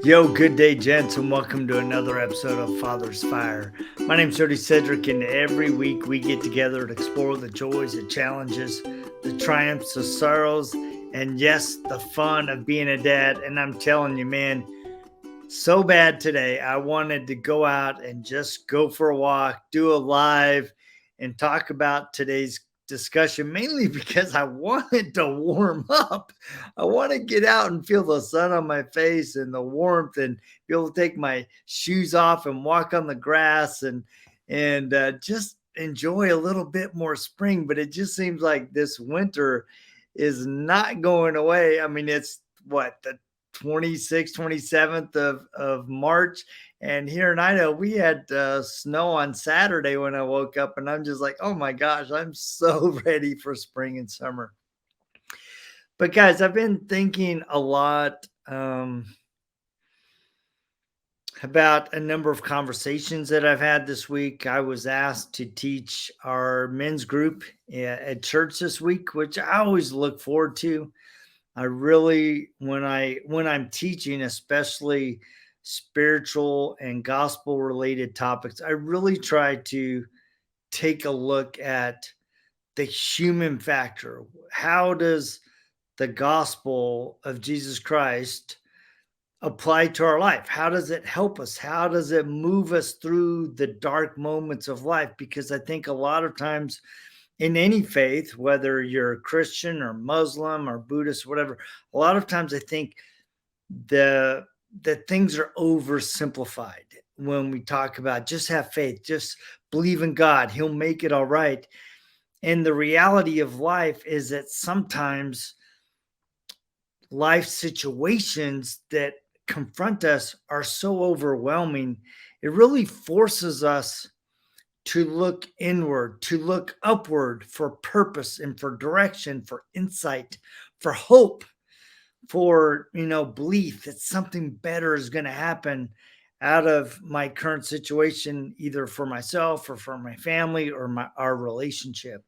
Yo, good day, gents, and welcome to another episode of Father's Fire. My name's Jody Cedric, and every week we get together to explore the joys, the challenges, the triumphs, the sorrows, and yes, the fun of being a dad. And I'm telling you, man, so bad today. I wanted to go out and just go for a walk, do a live, and talk about today's discussion, mainly because I wanted to warm up. I want to get out and feel the sun on my face and the warmth and be able to take my shoes off and walk on the grass and just enjoy a little bit more spring. But it just seems like this winter is not going away. I mean, it's what, the 26th, 27th of March. And here in Idaho, we had snow on Saturday when I woke up. And I'm just like, oh my gosh, I'm so ready for spring and summer. But guys, I've been thinking a lot about a number of conversations that I've had this week. I was asked to teach our men's group at church this week, which I always look forward to. I really, when I'm teaching, especially spiritual and gospel related topics, I really try to take a look at the human factor. How does the gospel of Jesus Christ apply to our life? How does it help us? How does it move us through the dark moments of life? Because I think a lot of times in any faith, whether you're Christian or Muslim or Buddhist, whatever, a lot of times I think the that things are oversimplified when we talk about just have faith, just believe in God, He'll make it all right. And the reality of life is that sometimes life situations that confront us are so overwhelming, it really forces us to look inward, to look upward for purpose and for direction, for insight, for hope, for belief that something better is going to happen out of my current situation, either for myself or for my family or our relationship.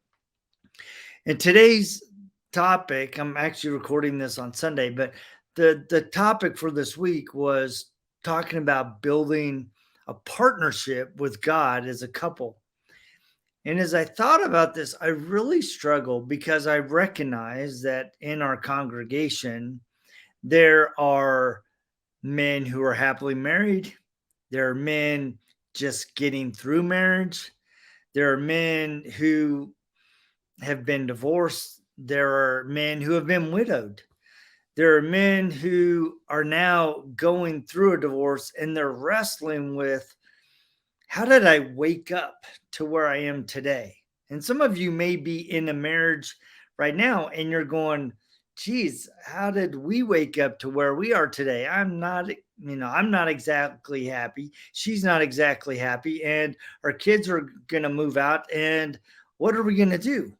And today's topic, I'm actually recording this on Sunday, but the topic for this week was talking about building a partnership with God as a couple. And as I thought about this, I really struggled because I recognize that in our congregation, there are men who are happily married. There are men just getting through marriage. There are men who have been divorced. There are men who have been widowed. There are men who are now going through a divorce and they're wrestling with, how did I wake up to where I am today? And some of you may be in a marriage right now and you're going, geez, how did we wake up to where we are today? I'm not exactly happy. She's not exactly happy. And our kids are going to move out. And what are we going to do?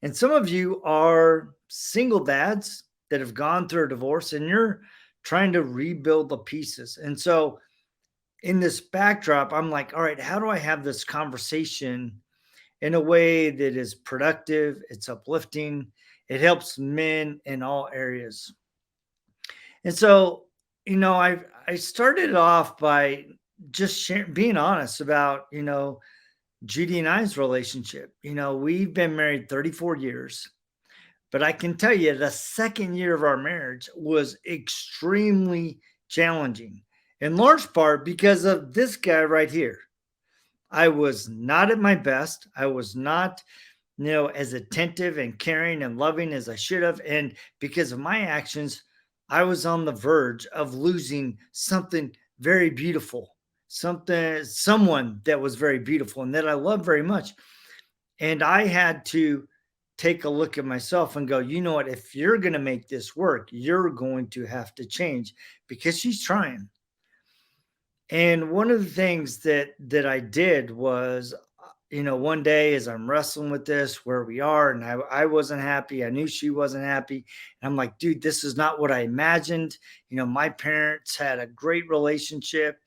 And some of you are single dads that have gone through a divorce and you're trying to rebuild the pieces. And so in this backdrop, I'm like, all right, how do I have this conversation in a way that is productive? It's uplifting. It helps men in all areas. And so, I started off by just being honest about, Judy and I's relationship. We've been married 34 years, but I can tell you the second year of our marriage was extremely challenging, in large part because of this guy right here. I was not at my best. I was not, as attentive and caring and loving as I should have. And because of my actions, I was on the verge of losing something very beautiful, someone that was very beautiful and that I love very much. And I had to take a look at myself and go, you know what, if you're going to make this work, you're going to have to change, because she's trying. And one of the things that I did was, one day as I'm wrestling with this, where we are, and I wasn't happy. I knew she wasn't happy. And I'm like, dude, this is not what I imagined. My parents had a great relationship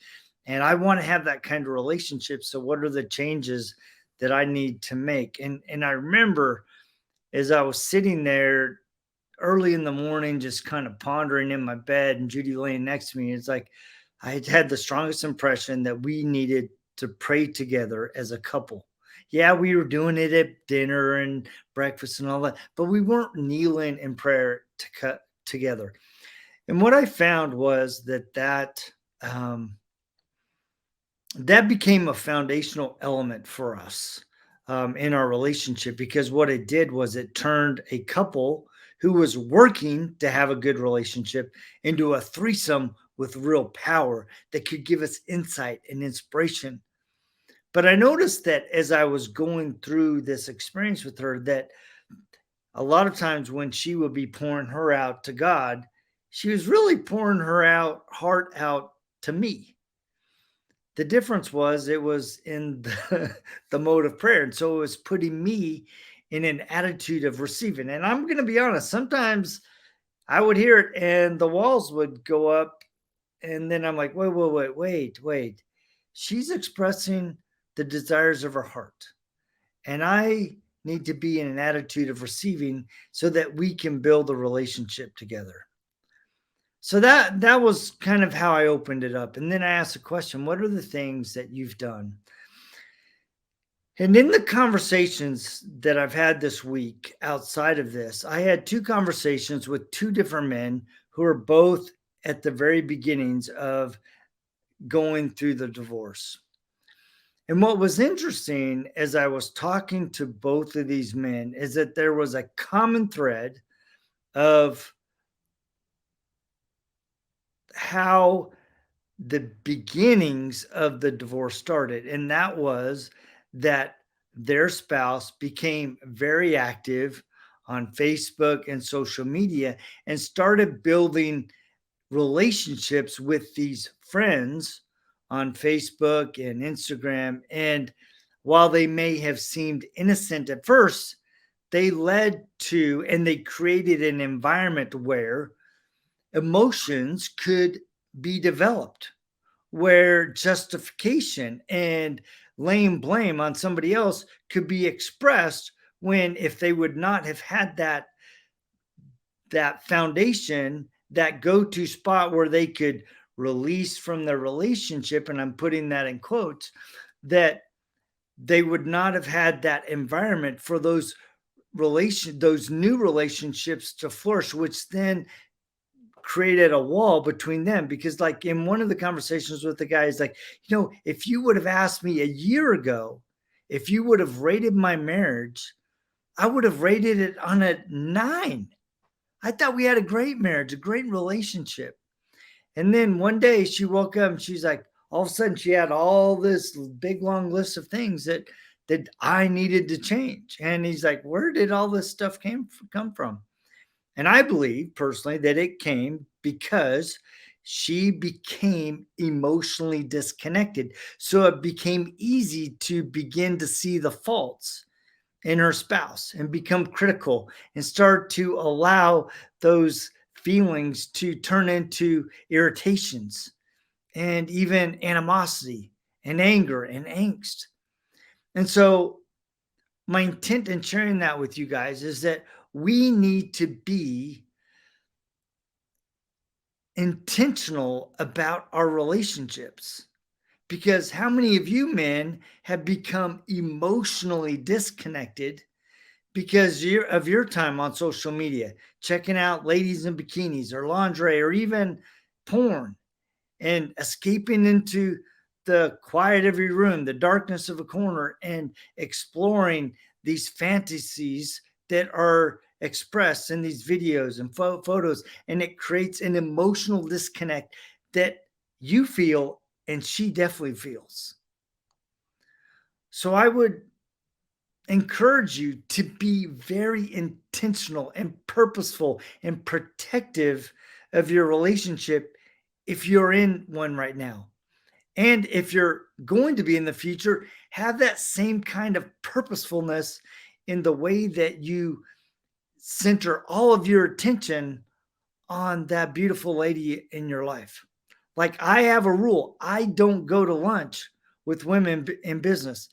and I want to have that kind of relationship. So what are the changes that I need to make? And I remember as I was sitting there early in the morning, just kind of pondering in my bed, and Judy laying next to me. It's like I had the strongest impression that we needed to pray together as a couple. Yeah, we were doing it at dinner and breakfast and all that, but we weren't kneeling in prayer to cut together. And what I found was um, that became a foundational element for us in our relationship, because what it did was it turned a couple who was working to have a good relationship into a threesome with real power that could give us insight and inspiration. But I noticed that as I was going through this experience with her, that a lot of times when she would be pouring her out to God, she was really pouring her heart out to me. The difference was it was in the mode of prayer. And so it was putting me in an attitude of receiving. And I'm going to be honest, sometimes I would hear it and the walls would go up. And then I'm like, wait. She's expressing the desires of her heart. And I need to be in an attitude of receiving so that we can build a relationship together. So that was kind of how I opened it up. And then I asked the question, what are the things that you've done? And in the conversations that I've had this week outside of this, I had two conversations with two different men who are both at the very beginnings of going through the divorce. And what was interesting as I was talking to both of these men is that there was a common thread of how the beginnings of the divorce started. And that was that their spouse became very active on Facebook and social media and started building relationships with these friends on Facebook and Instagram. And while they may have seemed innocent at first, they led to and they created an environment where emotions could be developed, where justification and laying blame on somebody else could be expressed, when if they would not have had that foundation, that go-to spot where they could release from their relationship, and I'm putting that in quotes, that they would not have had that environment for those new relationships to flourish, which then created a wall between them. Because like in one of the conversations with the guy, he's like, if you would have asked me a year ago if you would have rated my marriage, I would have rated it on a 9. I thought we had a great marriage, a great relationship. And then one day she woke up and she's like, all of a sudden she had all this big long list of things that I needed to change. And he's like, where did all this stuff come from? And I believe personally that it came because she became emotionally disconnected. So it became easy to begin to see the faults in her spouse and become critical and start to allow those feelings to turn into irritations and even animosity and anger and angst. And so my intent in sharing that with you guys is that we need to be intentional about our relationships, because how many of you men have become emotionally disconnected because of your time on social media, checking out ladies in bikinis or lingerie or even porn, and escaping into the quiet of your room, the darkness of a corner, and exploring these fantasies that are expressed in these videos and photos. And it creates an emotional disconnect that you feel and she definitely feels. So I would encourage you to be very intentional and purposeful and protective of your relationship if you're in one right now. And if you're going to be in the future, have that same kind of purposefulness in the way that you center all of your attention on that beautiful lady in your life. Like I have a rule, I don't go to lunch with women in business.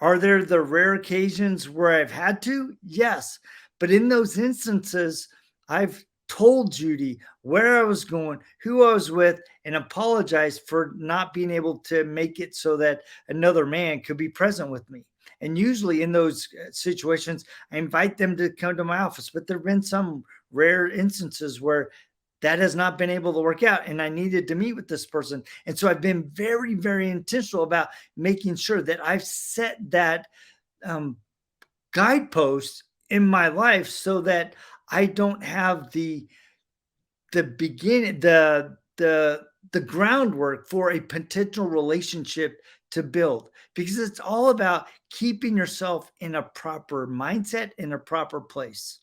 Are there the rare occasions where I've had to? Yes. But in those instances, I've told Judy where I was going, who I was with, and apologized for not being able to make it so that another man could be present with me. And usually in those situations, I invite them to come to my office, but there have been some rare instances where that has not been able to work out and I needed to meet with this person. And so I've been very, very intentional about making sure that I've set that um, guidepost in my life so that I don't have the beginning the groundwork for a potential relationship to build, because it's all about keeping yourself in a proper mindset, in a proper place.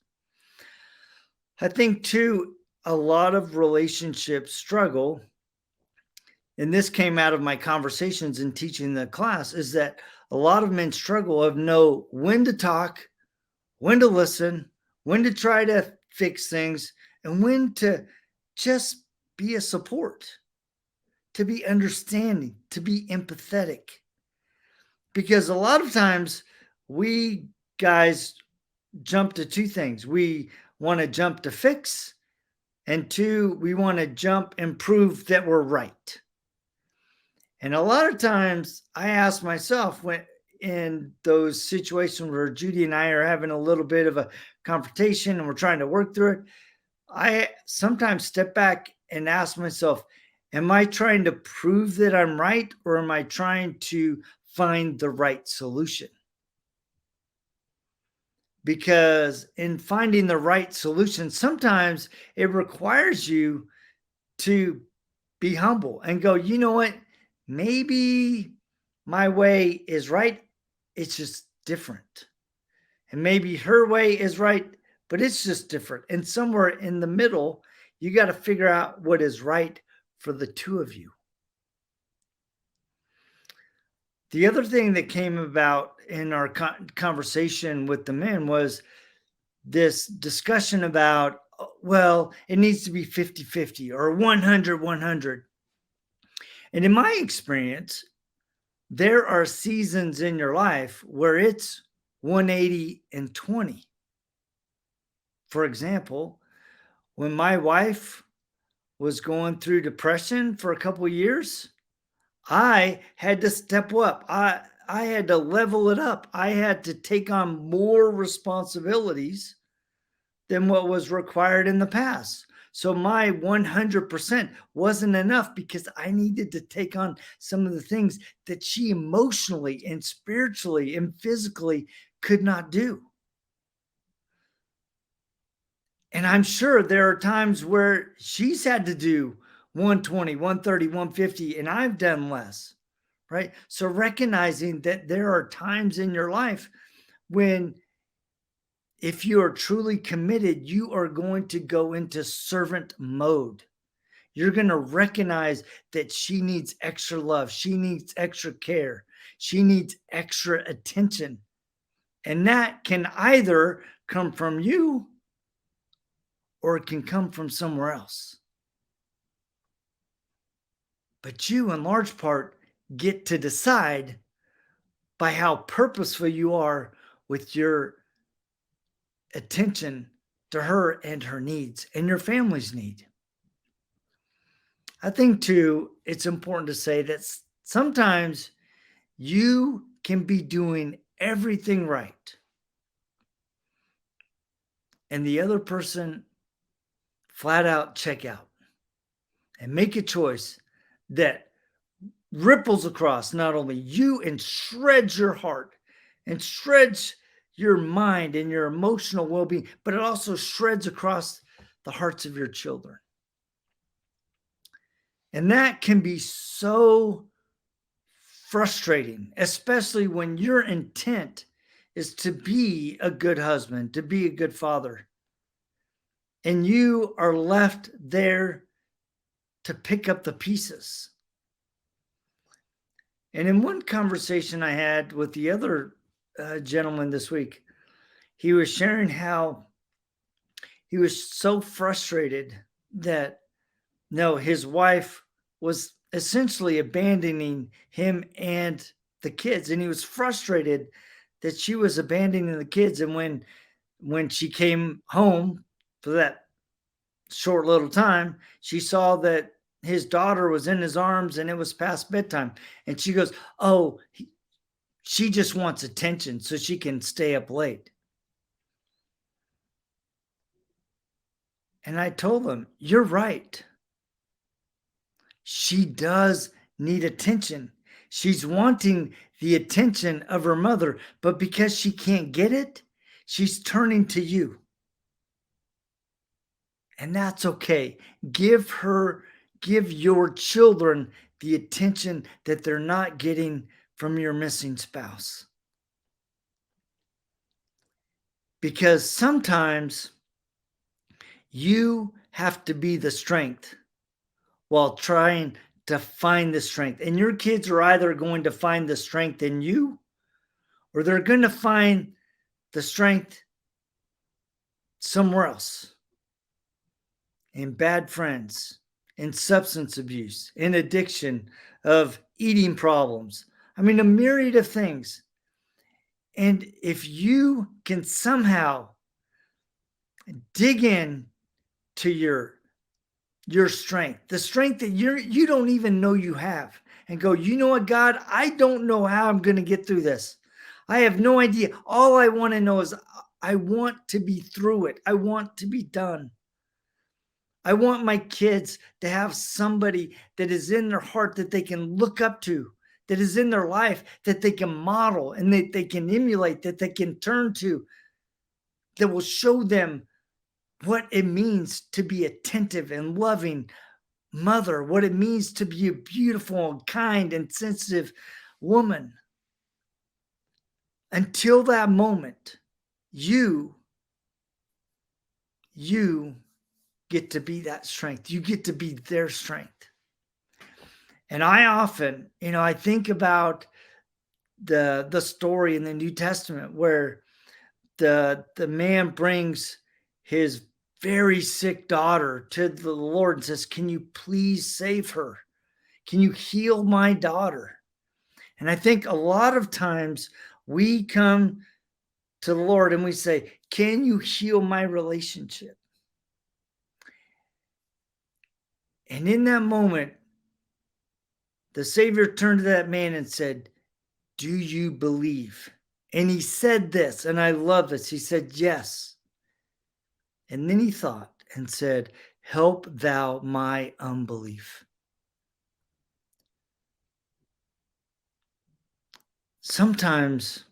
I think too, a lot of relationships struggle, and this came out of my conversations in teaching the class, is that a lot of men struggle of know when to talk, when to listen, when to try to fix things, and when to just be a support, to be understanding, to be empathetic. Because a lot of times we guys jump to two things. We want to jump to fix, and two, we want to jump and prove that we're right. And a lot of times I ask myself, when in those situations where Judy and I are having a little bit of a confrontation and we're trying to work through it, I sometimes step back and ask myself, am I trying to prove that I'm right, or am I trying to find the right solution? Because in finding the right solution, sometimes it requires you to be humble and go, you know what? Maybe my way is right. It's just different. And maybe her way is right, but it's just different. And somewhere in the middle, you got to figure out what is right for the two of you. The other thing that came about in our conversation with the men was this discussion about, well, it needs to be 50-50 or 100-100. And in my experience, there are seasons in your life where it's 180-20. For example, when my wife was going through depression for a couple of years, I had to step up. I had to level it up. I had to take on more responsibilities than what was required in the past. So my 100% wasn't enough because I needed to take on some of the things that she emotionally and spiritually and physically could not do. And I'm sure there are times where she's had to do 120, 130, 150, and I've done less, right? So recognizing that there are times in your life when, if you are truly committed, you are going to go into servant mode. You're going to recognize that she needs extra love. She needs extra care. She needs extra attention. And that can either come from you or it can come from somewhere else. But you, in large part, get to decide by how purposeful you are with your attention to her and her needs and your family's need. I think, too, it's important to say that sometimes you can be doing everything right, and the other person flat out check out and make a choice that ripples across not only you and shreds your heart and shreds your mind and your emotional well-being, but it also shreds across the hearts of your children. And that can be so frustrating, especially when your intent is to be a good husband, to be a good father, and you are left there to pick up the pieces. And in one conversation I had with the other gentleman this week, he was sharing how he was so frustrated that no, his wife was essentially abandoning him and the kids, and he was frustrated that she was abandoning the kids. And when she came home for that Short little time, she saw that his daughter was in his arms and it was past bedtime. And she goes, "Oh, she just wants attention so she can stay up late." And I told him, "You're right. She does need attention. She's wanting the attention of her mother, but because she can't get it, she's turning to you. And that's okay. Give her, give your children the attention that they're not getting from your missing spouse. Because sometimes you have to be the strength while trying to find the strength. And your kids are either going to find the strength in you or they're going to find the strength somewhere else in bad friends, in substance abuse, in addiction, of eating problems. I mean, a myriad of things. And if you can somehow dig in to your strength, the strength that you don't even know you have, and go, you know what, God, I don't know how I'm going to get through this. I have no idea. All I want to know is I want to be through it. I want to be done. I want my kids to have somebody that is in their heart that they can look up to, that is in their life that they can model and that they can emulate, that they can turn to, that will show them what it means to be attentive and loving mother, what it means to be a beautiful and kind and sensitive woman. Until that moment, you get to be that strength. You get to be their strength. And I often, I think about the story in the New Testament where the man brings his very sick daughter to the Lord and says, "Can you please save her? Can you heal my daughter?" And I think a lot of times we come to the Lord and we say, "Can you heal my relationship?" And in that moment, the Savior turned to that man and said, "Do you believe?" And he said this, and I love this. He said, "Yes." And then he thought and said, "Help thou my unbelief." Sometimes,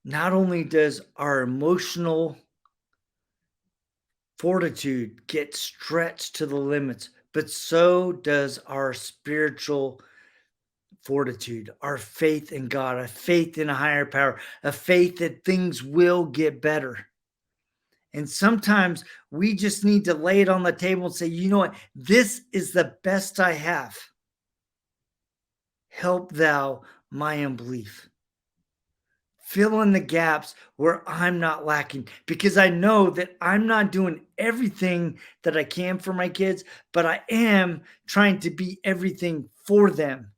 not only does our emotional fortitude get stretched to the limits, but so does our spiritual fortitude, our faith in God, a faith in a higher power, a faith that things will get better. And sometimes we just need to lay it on the table and say, "You know what? This is the best I have. Help thou my unbelief." Fill in the gaps where I'm not lacking, because I know that I'm not doing everything that I can for my kids, but I am trying to be everything for them.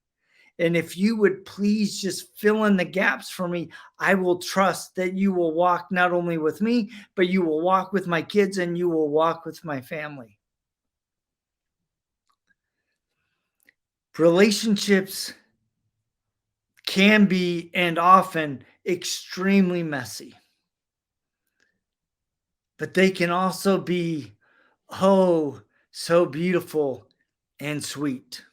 And if you would please just fill in the gaps for me, I will trust that you will walk not only with me, but you will walk with my kids and you will walk with my family. Relationships can be and often extremely messy, but they can also be, oh, so beautiful and sweet.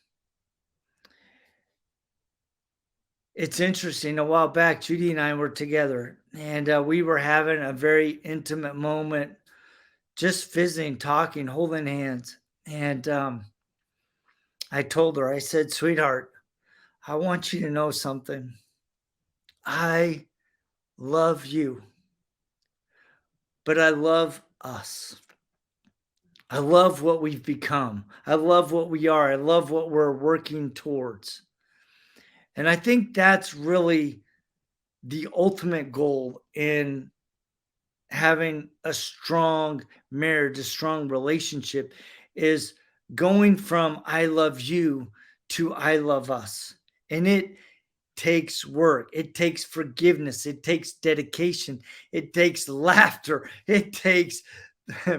It's interesting. A while back, Judy and I were together, and we were having a very intimate moment, just visiting, talking, holding hands. And I told her, I said, "Sweetheart, I want you to know something. I love you, but I love us. I love what we've become. I love what we are. I love what we're working towards." And I think that's really the ultimate goal in having a strong marriage, a strong relationship, is going from "I love you" to "I love us." And it takes work, it takes forgiveness, it takes dedication, it takes laughter, it takes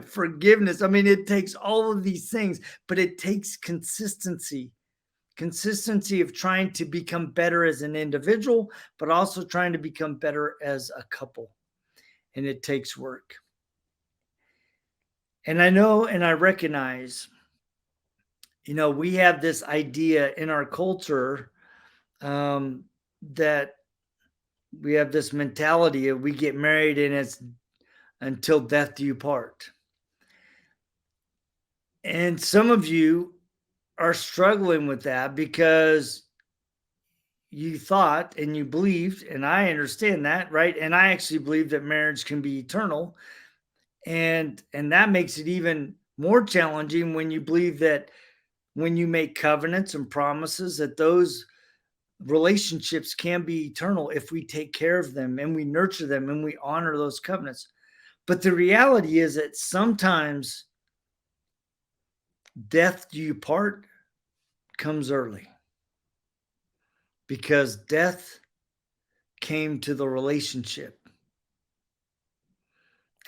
forgiveness. I mean, it takes all of these things, but it takes consistency of trying to become better as an individual, but also trying to become better as a couple. And it takes work. And I know and I recognize, we have this idea in our culture, that we have this mentality of we get married and it's until death do you part. And some of you are struggling with that because you thought and you believed, and I understand that, right? And I actually believe that marriage can be eternal. And that makes it even more challenging when you believe that when you make covenants and promises that those relationships can be eternal if we take care of them and we nurture them and we honor those covenants. But the reality is that sometimes death do you part comes early, because death came to the relationship.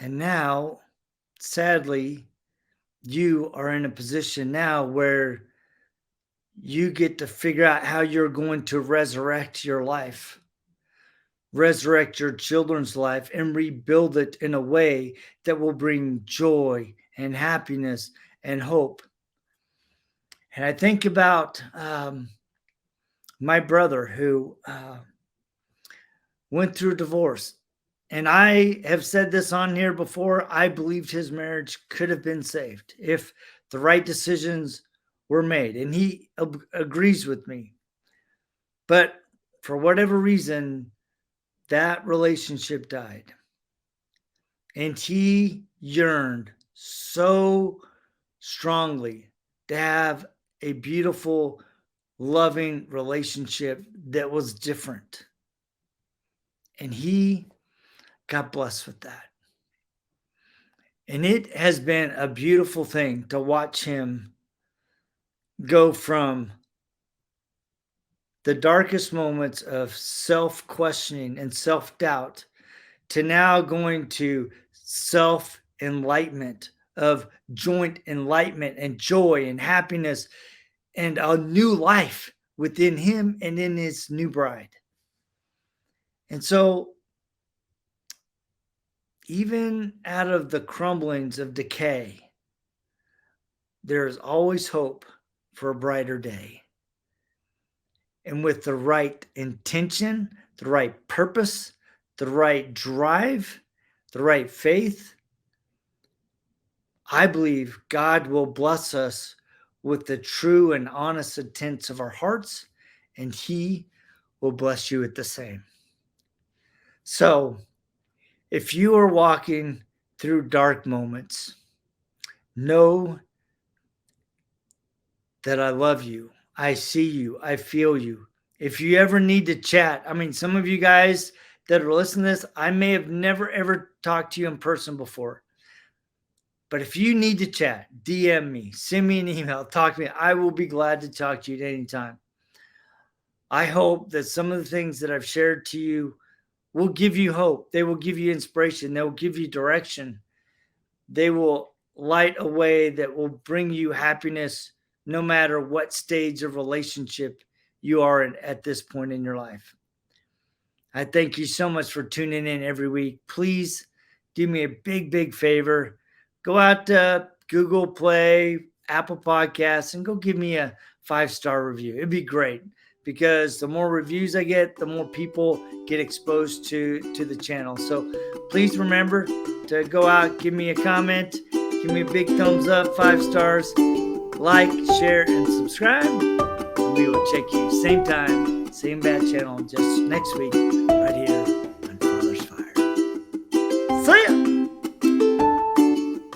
And now, sadly, you are in a position now where you get to figure out how you're going to resurrect your life, resurrect your children's life, and rebuild it in a way that will bring joy and happiness and hope. And I think about my brother who went through divorce. And I have said this on here before. I believed his marriage could have been saved if the right decisions were made. And he agrees with me. But for whatever reason, that relationship died. And he yearned so strongly to have a beautiful, loving relationship that was different. And he got blessed with that. And it has been a beautiful thing to watch him go from the darkest moments of self-questioning and self-doubt to now going to self-enlightenment, of joint enlightenment and joy and happiness and a new life within him and in his new bride. And so, even out of the crumblings of decay, there is always hope for a brighter day. And with the right intention, the right purpose, the right drive, the right faith, I believe God will bless us with the true and honest intents of our hearts, and He will bless you with the same. So, if you are walking through dark moments, know that I love you. I see you. I feel you. If you ever need to chat, I mean, some of you guys that are listening to this, I may have never ever talked to you in person before. But if you need to chat, DM me, send me an email, talk to me. I will be glad to talk to you at any time. I hope that some of the things that I've shared to you will give you hope. They will give you inspiration. They will give you direction. They will light a way that will bring you happiness no matter what stage of relationship you are in at this point in your life. I thank you so much for tuning in every week. Please do me a big, big favor. Go out to Google Play, Apple Podcasts, and go give me a 5-star review. It'd be great, because the more reviews I get, the more people get exposed to the channel. So please remember to go out, give me a comment, give me a big thumbs up, 5 stars, like, share, and subscribe. We will check you same time, same bad channel, just next week, right here.